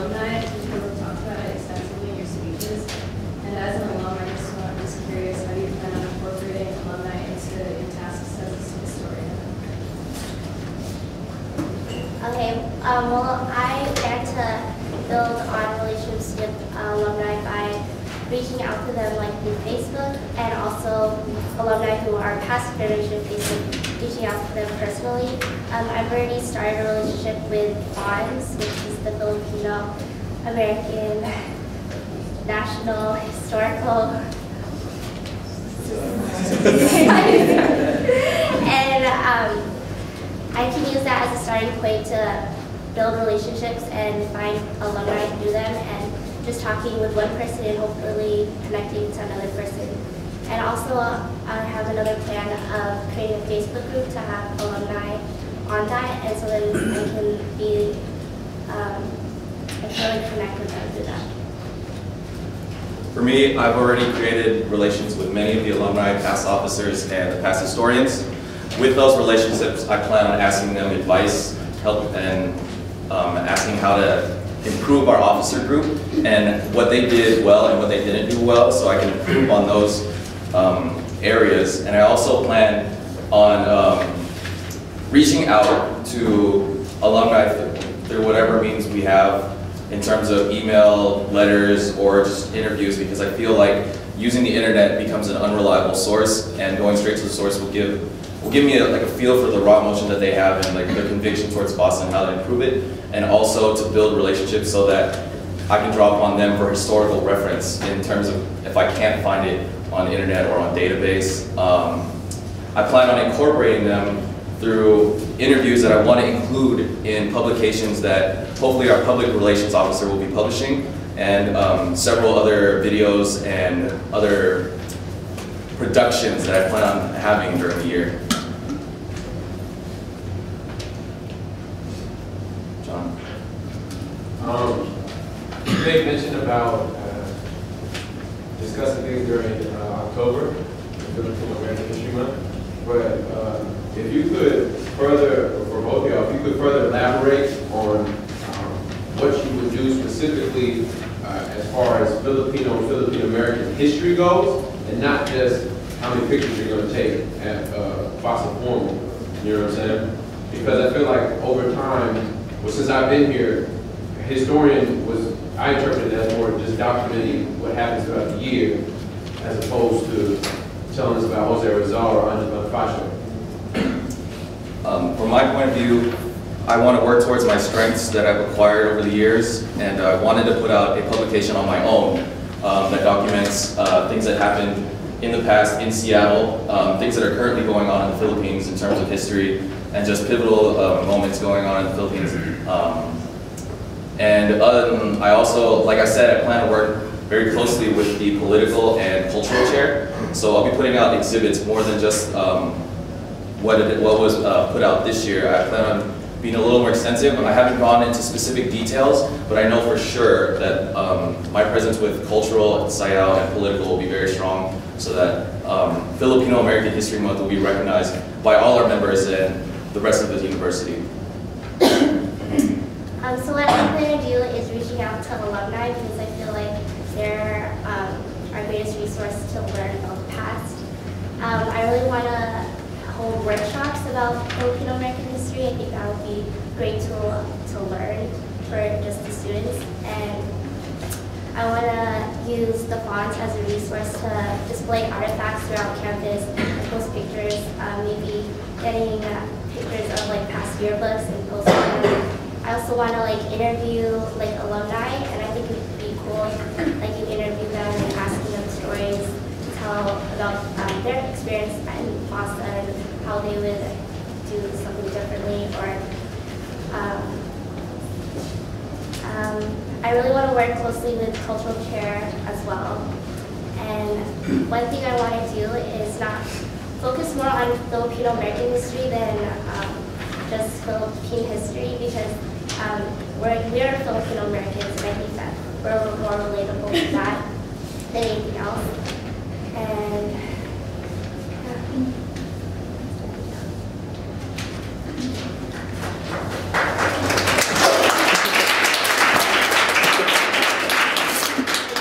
alumni, you have talked about it extensively in your speeches. And as an alum, I'm just curious, how do you plan on incorporating alumni into your tasks as a historian? Okay, well, I plan to build on relationships with alumni by reaching out to them like through Facebook, and also alumni who are past generation Facebook, reaching out to them personally. I've already started a relationship with FASA, which is the Filipino American National Historical and I can use that as a starting point to build relationships and find alumni through them, and just talking with one person and hopefully connecting to another person. And also, I have another plan of creating a Facebook group to have alumni on that, and so then I can be, I can really connect with them through that. For me, I've already created relations with many of the alumni, past officers, and the past historians. With those relationships, I plan on asking them advice, help, and asking how to improve our officer group and what they did well and what they didn't do well, so I can improve on those areas. And I also plan on reaching out to alumni through whatever means we have in terms of email, letters, or just interviews, because I feel like using the internet becomes an unreliable source, and going straight to the source will give me a feel for the raw emotion that they have and like their conviction towards FASA and how to improve it, and also to build relationships so that I can draw upon them for historical reference in terms of if I can't find it on the internet or on database. I plan on incorporating them through interviews that I want to include in publications that hopefully our public relations officer will be publishing, and several other videos and other productions that I plan on having during the year. John? You made mention about discussing things during October, Filipino American History Month, but if you could further, for both of y'all, if you could further elaborate on what you would do specifically as far as Filipino American history goes, and not just how many pictures you're going to take at FASA Formal, you know what I'm saying? Because I feel like over time, well, since I've been here, historian was, I interpret it as more just documenting what happens throughout the year, as opposed to telling us about Jose Rizal or Andres Bonifacio. From my point of view, I want to work towards my strengths that I've acquired over the years, and I wanted to put out a publication on my own that documents things that happened in the past in Seattle, things that are currently going on in the Philippines in terms of history, and just pivotal moments going on in the Philippines. I also, like I said, I plan to work very closely with the political and cultural chair. So I'll be putting out exhibits more than just what was put out this year. I plan on being a little more extensive. I haven't gone into specific details, but I know for sure that my presence with cultural, SciAl, and political will be very strong, so that Filipino American History Month will be recognized by all our members and the rest of the university. So what I plan to do is reaching out to alumni, because I feel like they're our greatest resource to learn about the past. I really want to hold workshops about Filipino American history. I think that would be a great tool to learn for just the students. And I want to use the fonts as a resource to display artifacts throughout campus, and post pictures, maybe getting pictures of like past yearbooks and post them. I also want to like interview like alumni, and I think it would be cool like you interview them and asking them stories to tell about their experience in FASA and how they would do something differently. Or I really want to work closely with cultural chair as well. And one thing I want to do is not focus more on Filipino American history than just Philippine history, because we're Filipino Americans, and I think that we're more relatable to that than anything else. And